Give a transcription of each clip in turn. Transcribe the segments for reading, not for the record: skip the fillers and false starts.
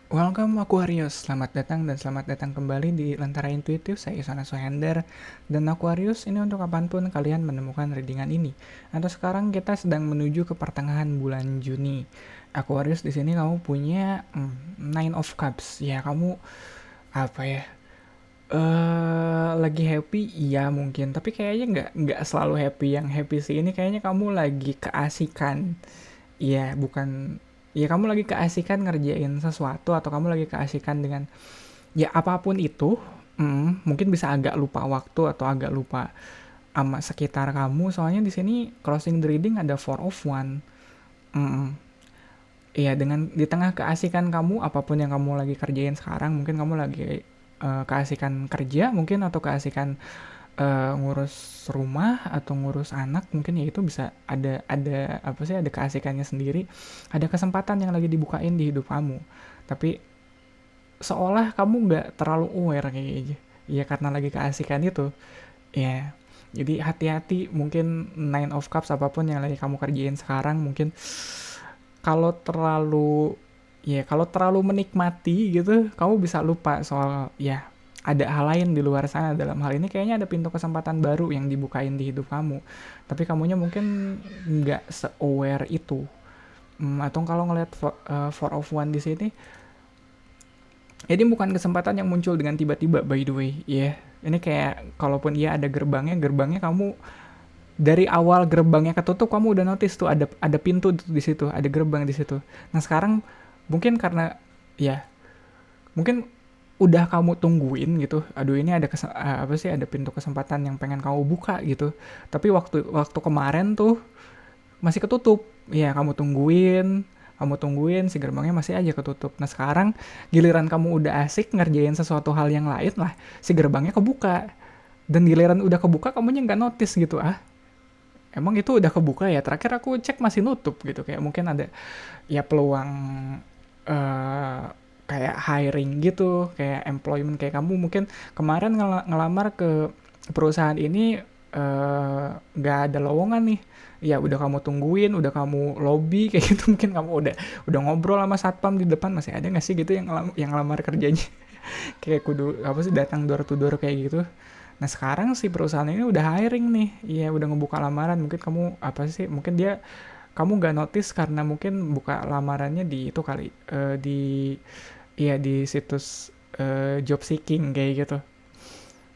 Welcome Aquarius, selamat datang dan selamat datang kembali di Lentera Intuitif. Saya Isana Sohender dan Aquarius ini untuk kapanpun kalian menemukan readingan ini. Atau sekarang kita sedang menuju ke pertengahan bulan Juni. Aquarius di sini kamu punya Nine of Cups. Ya kamu apa ya? Lagi happy, iya mungkin. Tapi kayaknya nggak selalu happy. Yang happy sih ini kayaknya kamu lagi keasikan. Iya, bukan. Ya kamu lagi keasikan ngerjain sesuatu atau kamu lagi keasikan dengan ya apapun itu. Mungkin bisa agak lupa waktu atau agak lupa sama sekitar kamu. Soalnya di sini crossing the reading ada four of one. Mm, Iya, dengan di tengah keasikan kamu apapun yang kamu lagi kerjain sekarang, mungkin kamu lagi keasikan kerja mungkin atau keasikan ngurus rumah atau ngurus anak, mungkin ya itu bisa ada apa sih, ada keasikannya sendiri, ada kesempatan yang lagi dibukain di hidup kamu, tapi seolah kamu nggak terlalu aware kayak gitu ya karena lagi keasikan itu ya. Jadi hati-hati, mungkin Nine of Cups apapun yang lagi kamu kerjain sekarang, mungkin kalau terlalu kalau terlalu menikmati gitu kamu bisa lupa soal ya ada hal lain di luar sana. Dalam hal ini kayaknya ada pintu kesempatan baru yang dibukain di hidup kamu, tapi kamunya mungkin nggak se-aware itu. Atau kalau ngelihat four of one di sini, jadi bukan kesempatan yang muncul dengan tiba-tiba, by the way ya. Ini kayak kalaupun iya ada gerbangnya kamu dari awal gerbangnya ketutup kamu udah notice tuh ada pintu di situ, ada gerbang di situ. Nah sekarang mungkin karena ya mungkin udah kamu tungguin gitu, aduh ini ada apa sih, ada pintu kesempatan yang pengen kamu buka gitu, tapi waktu waktu kemarin tuh masih ketutup. Ya kamu tungguin si gerbangnya masih aja ketutup. Nah sekarang giliran kamu udah asik ngerjain sesuatu hal yang lain lah, si gerbangnya kebuka. Dan giliran udah kebuka kamunya nggak notice gitu, emang itu udah kebuka ya, terakhir aku cek masih nutup gitu. Kayak mungkin ada ya peluang eh kayak hiring gitu, kayak employment, kayak kamu mungkin kemarin ngelamar ke perusahaan ini nggak ada lowongan nih. Ya udah kamu tungguin, udah kamu lobby kayak gitu, mungkin kamu udah ngobrol sama satpam di depan, masih ada nggak sih gitu yang ngelamar kerjanya. Kayak kudu apa sih, datang door to door kayak gitu. Nah sekarang si perusahaan ini udah hiring nih, iya udah ngebuka lamaran. Mungkin kamu apa sih, mungkin kamu nggak notice karena mungkin buka lamarannya di itu kali, di iya di situs job seeking kayak gitu.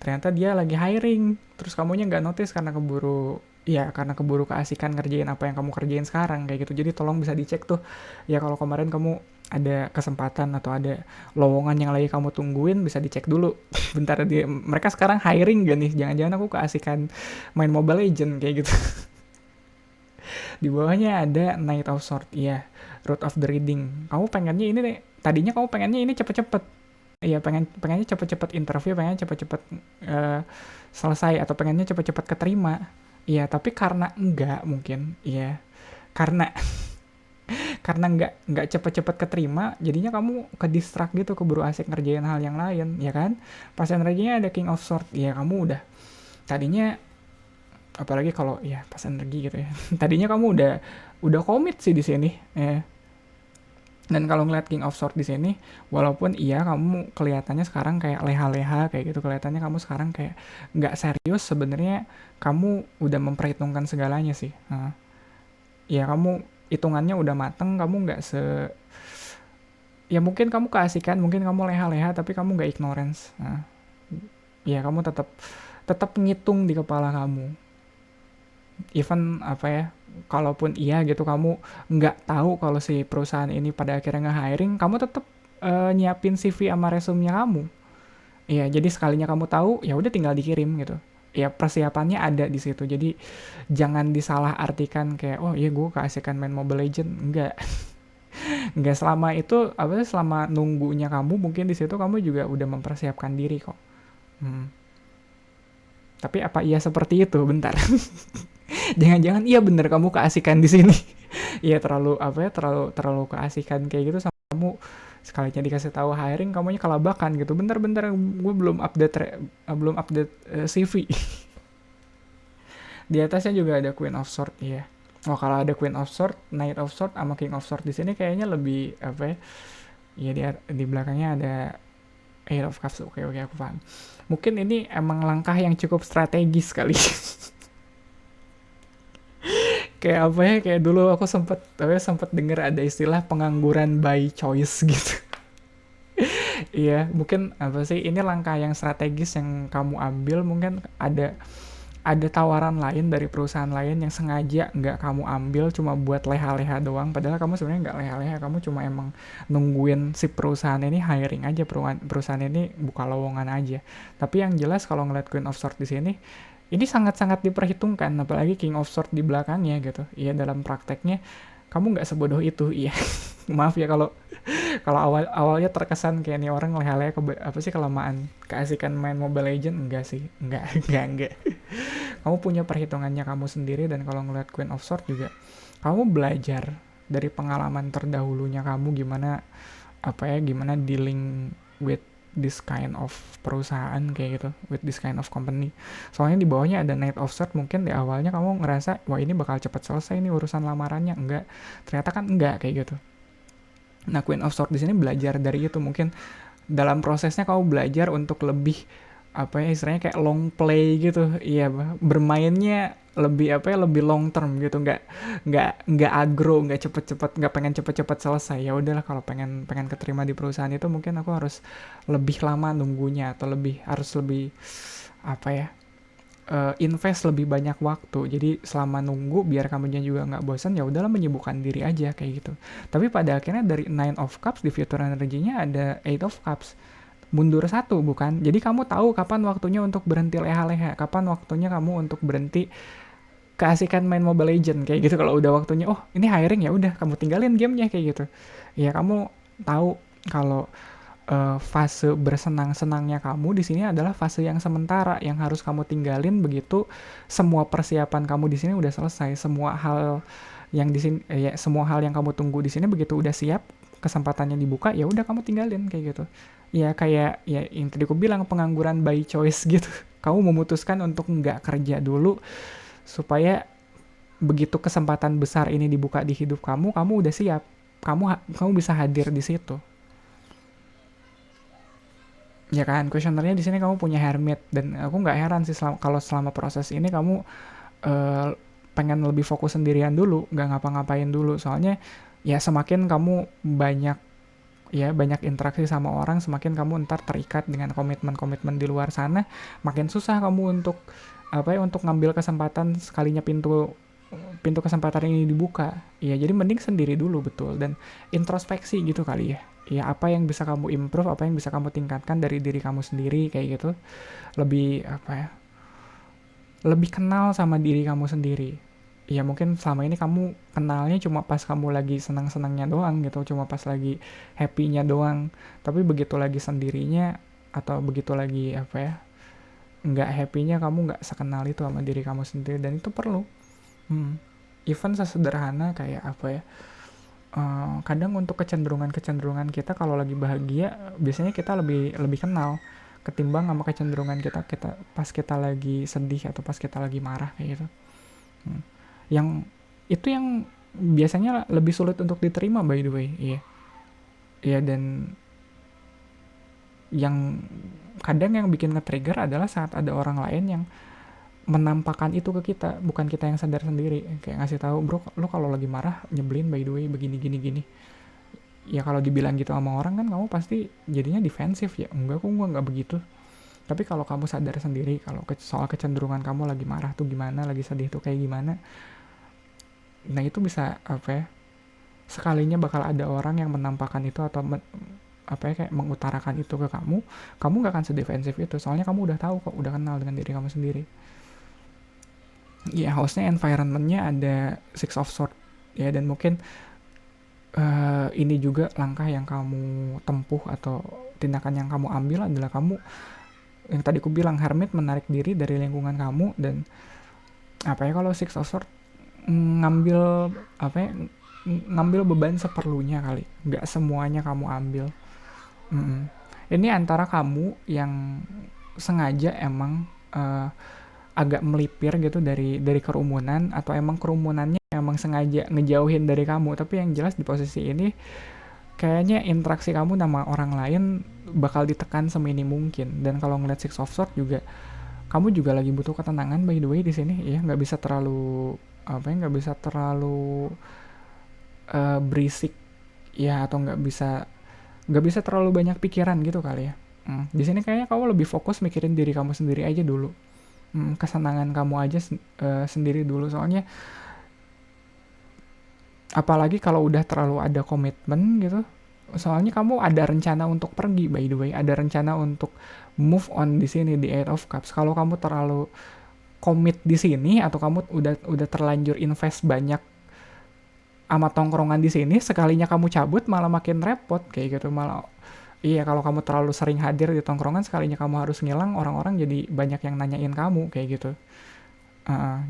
Ternyata dia lagi hiring, terus kamunya nggak notice karena keburu keasikan ngerjain apa yang kamu kerjain sekarang kayak gitu. Jadi tolong bisa dicek tuh ya, kalau kemarin kamu ada kesempatan atau ada lowongan yang lagi kamu tungguin, bisa dicek dulu. Bentar, mereka sekarang hiring gak nih, jangan-jangan aku keasikan main Mobile Legend kayak gitu. Di bawahnya ada Knight of Sword, iya, Road of the Reading. Kamu pengennya ini nih, tadinya kamu pengennya ini cepet-cepet. Iya, pengennya cepet-cepet interview, pengennya cepet-cepet eh, selesai, atau pengennya cepet-cepet keterima. Iya, tapi karena enggak mungkin, iya, karena karena nggak cepet-cepet keterima, jadinya kamu ke distract gitu, keburu asik ngerjain hal yang lain, ya kan? Pas energinya ada King of Sword, ya kamu udah tadinya, apalagi kalau ya pas energi gitu ya. Tadinya kamu udah komit sih di sini, ya. Dan kalau ngeliat King of Sword di sini, walaupun iya kamu kelihatannya sekarang kayak leha-leha kayak gitu, kelihatannya kamu sekarang kayak nggak serius, sebenarnya kamu udah memperhitungkan segalanya sih. Nah, ya kamu hitungannya udah mateng, kamu nggak ya mungkin kamu keasikan, mungkin kamu leha-leha, tapi kamu nggak ignorance. Nah, ya kamu tetap tetap ngitung di kepala kamu. Even apa ya, kalaupun iya gitu kamu nggak tahu kalau si perusahaan ini pada akhirnya nge-hiring, kamu tetap nyiapin CV sama resume kamu. Iya, jadi sekalinya kamu tahu, ya udah tinggal dikirim gitu. Ya persiapannya ada di situ. Jadi jangan disalah artikan kayak oh iya gue keasikan main Mobile Legend. Enggak. Enggak, selama itu apa sih, selama nunggunya kamu mungkin di situ kamu juga udah mempersiapkan diri kok. Hmm. Tapi apa iya seperti itu? Bentar. Jangan-jangan iya bener kamu keasikan di sini. Iya, terlalu apa ya, terlalu terlalu keasikan kayak gitu sama kamu, sekalinya dikasih tahu hiring kamunya kelabakan gitu. Bentar-bentar gue belum update CV. Di atasnya juga ada Queen of Sword ya. Oh, kalau ada Queen of Sword, Knight of Sword sama King of Sword di sini kayaknya lebih apa ya, Iya, di belakangnya ada Eight of Cups. Oke, oke, aku paham. Mungkin ini emang langkah yang cukup strategis kali. Kayak apa ya? Kayak dulu aku sempet denger ada istilah pengangguran by choice gitu. Iya, mungkin apa sih? Ini langkah yang strategis yang kamu ambil. Mungkin ada tawaran lain dari perusahaan lain yang sengaja nggak kamu ambil cuma buat leha-leha doang, padahal kamu sebenarnya nggak leha-leha, kamu cuma emang nungguin si perusahaan ini hiring aja, perusahaan ini buka lowongan aja. Tapi yang jelas kalau ngeliat Queen of Swords di sini, ini sangat-sangat diperhitungkan, apalagi King of Swords di belakangnya gitu. Iya, dalam prakteknya kamu nggak sebodoh itu, iya. Maaf ya kalau kalau awalnya terkesan kayak nih orang leha-leha apa sih, kelamaan keasikan main Mobile Legend. Enggak sih, enggak. Enggak. Kamu punya perhitungannya kamu sendiri, dan kalau ngeliat Queen of Swords juga kamu belajar dari pengalaman terdahulunya kamu gimana, gimana dealing with this kind of perusahaan kayak gitu, with this kind of company. Soalnya di bawahnya ada Knight of Swords, mungkin di awalnya kamu ngerasa wah ini bakal cepat selesai nih urusan lamarannya, enggak, ternyata kan enggak kayak gitu. Nah, Queen of Swords di sini belajar dari itu, mungkin dalam prosesnya kamu belajar untuk lebih istilahnya kayak long play gitu. Iya, bermainnya lebih lebih long term gitu, nggak agro, nggak cepet-cepet, nggak pengen cepet-cepet selesai. Ya udahlah, kalau pengen pengen keterima di perusahaan itu mungkin aku harus lebih lama nunggunya, atau harus lebih apa ya invest lebih banyak waktu. Jadi selama nunggu biar kamunya juga nggak bosan, ya udahlah menyibukkan diri aja kayak gitu. Tapi pada akhirnya dari Nine of Cups di future energy-nya ada Eight of Cups, mundur satu, bukan? Jadi kamu tahu kapan waktunya untuk berhenti leha-leha, kapan waktunya kamu untuk berhenti keasikan main Mobile Legend kayak gitu. Kalau udah waktunya, oh ini hiring, ya udah kamu tinggalin gamenya kayak gitu. Ya kamu tahu kalau fase bersenang-senangnya kamu di sini adalah fase yang sementara, yang harus kamu tinggalin begitu semua persiapan kamu di sini udah selesai, semua hal yang di sini semua hal yang kamu tunggu di sini begitu udah siap, kesempatannya dibuka, ya udah kamu tinggalin kayak gitu. Ya kayak ya yang tadi aku bilang, pengangguran by choice gitu. Kamu memutuskan untuk nggak kerja dulu supaya begitu kesempatan besar ini dibuka di hidup kamu, kamu udah siap, kamu bisa hadir di situ. Ya kan, kuesionernya di sini kamu punya hermit, dan aku nggak heran sih kalau selama proses ini kamu uh, pengen lebih fokus sendirian dulu, nggak ngapa-ngapain dulu. Soalnya ya semakin kamu banyak interaksi sama orang, semakin kamu ntar terikat dengan komitmen-komitmen di luar sana, makin susah kamu untuk untuk ngambil kesempatan sekalinya pintu pintu kesempatan ini dibuka. Ya jadi mending sendiri dulu, betul, dan introspeksi gitu kali ya. Ya apa yang bisa kamu improve, apa yang bisa kamu tingkatkan dari diri kamu sendiri kayak gitu. Lebih lebih kenal sama diri kamu sendiri. Ya mungkin selama ini kamu kenalnya cuma pas kamu lagi senang-senangnya doang gitu, cuma pas lagi happy-nya doang. Tapi begitu lagi sendirinya, atau begitu lagi nggak happy-nya, kamu nggak sekenal itu sama diri kamu sendiri, dan itu perlu. Even sesederhana kayak kadang untuk kecenderungan kita kalau lagi bahagia, biasanya kita lebih lebih kenal ketimbang sama kecenderungan kita pas kita lagi sedih atau pas kita lagi marah kayak gitu. Yang itu yang biasanya lebih sulit untuk diterima, by the way. Iya, dan yang kadang yang bikin nge-trigger adalah saat ada orang lain yang menampakkan itu ke kita, bukan kita yang sadar sendiri. Kayak ngasih tahu, bro, lo kalau lagi marah nyebelin, by the way, begini gini gini. Ya kalau dibilang gitu sama orang kan kamu pasti jadinya defensif, ya enggak, kok nggak begitu. Tapi kalau kamu sadar sendiri kalau soal kecenderungan kamu lagi marah tuh gimana, lagi sedih tuh kayak gimana, nah itu bisa sekalinya bakal ada orang yang menampakkan itu, atau kayak mengutarakan itu ke kamu nggak akan sedefensif itu, soalnya kamu udah tahu kok, udah kenal dengan diri kamu sendiri. Ya hostnya environmentnya ada Six of Swords ya, dan mungkin ini juga langkah yang kamu tempuh, atau tindakan yang kamu ambil adalah kamu, yang tadi aku bilang, hermit, menarik diri dari lingkungan kamu. Dan kalau Six of Swords ngambil ngambil beban seperlunya kali, nggak semuanya kamu ambil. Ini antara kamu yang sengaja emang agak melipir gitu dari kerumunan, atau emang kerumunannya emang sengaja ngejauhin dari kamu. Tapi yang jelas di posisi ini kayaknya interaksi kamu sama orang lain bakal ditekan seminim mungkin. Dan kalau ngeliat Six of Swords juga, kamu juga lagi butuh ketenangan by the way di sini ya, nggak bisa terlalu apa ya, nggak bisa terlalu berisik ya, atau nggak bisa terlalu banyak pikiran gitu kali ya. Di sini kayaknya kamu lebih fokus mikirin diri kamu sendiri aja dulu. Kesenangan kamu aja sendiri dulu, soalnya apalagi kalau udah terlalu ada komitmen gitu, soalnya kamu ada rencana untuk pergi by the way, ada rencana untuk move on di sini di Eight of Cups. Kalau kamu terlalu komit di sini, atau kamu udah terlanjur invest banyak sama tongkrongan di sini, sekalinya kamu cabut malah makin repot kayak gitu. Malah iya, kalau kamu terlalu sering hadir di tongkrongan, sekalinya kamu harus ngilang, orang-orang jadi banyak yang nanyain kamu kayak gitu.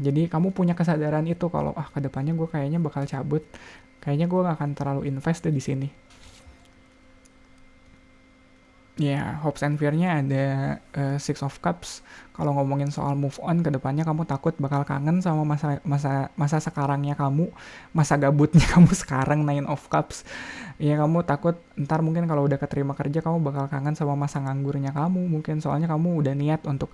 Jadi kamu punya kesadaran itu kalau kedepannya gue kayaknya bakal cabut, kayaknya gue gak akan terlalu invest deh di sini. Ya, hopes and fear-nya ada Six of Cups. Kalau ngomongin soal move on, kedepannya kamu takut bakal kangen sama masa sekarangnya kamu, masa gabutnya kamu sekarang, Nine of Cups. Ya, kamu takut ntar mungkin kalau udah keterima kerja, kamu bakal kangen sama masa nganggurnya kamu. Mungkin soalnya kamu udah niat untuk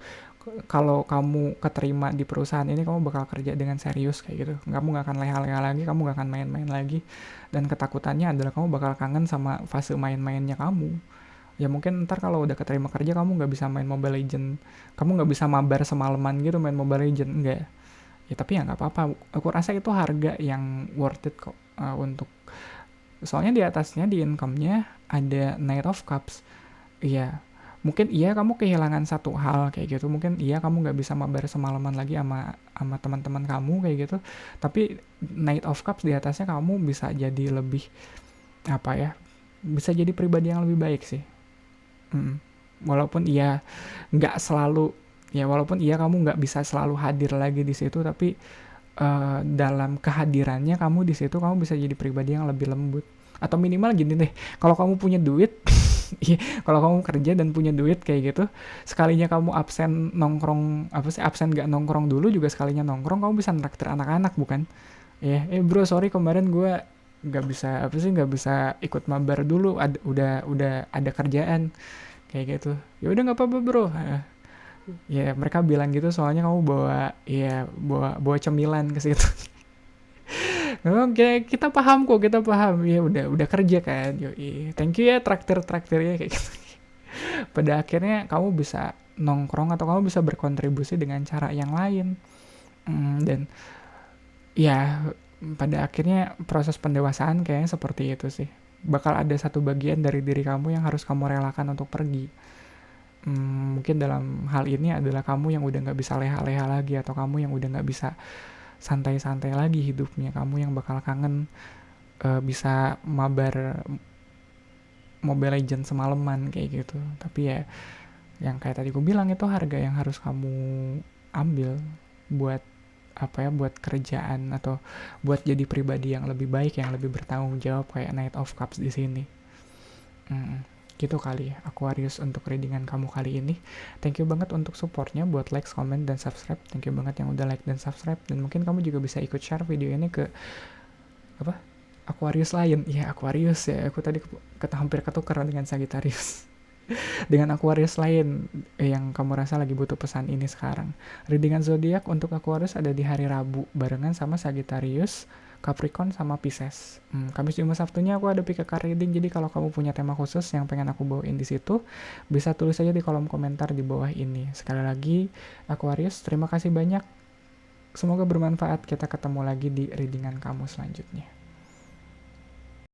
kalau kamu keterima di perusahaan ini, kamu bakal kerja dengan serius kayak gitu. Kamu gak akan leha-leha lagi, kamu gak akan main-main lagi. Dan ketakutannya adalah kamu bakal kangen sama fase main-mainnya kamu. Ya mungkin ntar kalau udah keterima kerja, kamu nggak bisa main Mobile Legend, kamu nggak bisa mabar semalaman gitu main Mobile Legend, enggak. Ya tapi ya nggak apa-apa, aku rasa itu harga yang worth it kok, untuk, soalnya di atasnya di income-nya ada Knight of Cups. Iya, mungkin iya kamu kehilangan satu hal kayak gitu, mungkin iya kamu nggak bisa mabar semalaman lagi sama teman-teman kamu kayak gitu, tapi Knight of Cups di atasnya kamu bisa jadi lebih apa ya, bisa jadi pribadi yang lebih baik sih. Walaupun iya nggak selalu, ya walaupun iya kamu nggak bisa selalu hadir lagi di situ, tapi dalam kehadirannya kamu di situ, kamu bisa jadi pribadi yang lebih lembut. Atau minimal gini deh, kalau kamu punya duit, kalau kamu kerja dan punya duit kayak gitu, sekalinya kamu absen nongkrong, absen nggak nongkrong dulu, juga sekalinya nongkrong kamu bisa nraktir anak-anak, bukan? Bro, sorry kemarin gue nggak bisa ikut mabar dulu, udah ada kerjaan kayak gitu. Ya udah nggak apa-apa bro. Ya mereka bilang gitu soalnya kamu bawa cemilan ke situ. Oke, kita paham kok, kita paham. Ya udah kerja kan. Yoi, thank you ya traktirnya kayak gitu. Pada akhirnya kamu bisa nongkrong atau kamu bisa berkontribusi dengan cara yang lain. Dan ya pada akhirnya proses pendewasaan kayaknya seperti itu sih. Bakal ada satu bagian dari diri kamu yang harus kamu relakan untuk pergi. Mungkin dalam hal ini adalah kamu yang udah gak bisa leha-leha lagi, atau kamu yang udah gak bisa santai-santai lagi hidupnya. Kamu yang bakal kangen bisa mabar Mobile Legends semalaman kayak gitu. Tapi ya yang kayak tadi gue bilang, itu harga yang harus kamu ambil buat buat kerjaan atau buat jadi pribadi yang lebih baik, yang lebih bertanggung jawab kayak Knight of Cups di sini. Gitu kali ya Aquarius untuk readingan kamu kali ini. Thank you banget untuk supportnya, buat like, comment, dan subscribe. Thank you banget yang udah like dan subscribe. Dan mungkin kamu juga bisa ikut share video ini ke Aquarius lain. Ya Aquarius ya, aku tadi hampir ketukar dengan Sagittarius. Dengan Aquarius lain yang kamu rasa lagi butuh pesan ini sekarang. Readingan zodiak untuk Aquarius ada di hari Rabu barengan sama Sagittarius, Capricorn, sama Pisces. Kamis, Jumat, Sabtunya aku ada PKK reading. Jadi kalau kamu punya tema khusus yang pengen aku bawain di situ, bisa tulis aja di kolom komentar di bawah ini. Sekali lagi Aquarius, terima kasih banyak. Semoga bermanfaat. Kita ketemu lagi di readingan kamu selanjutnya.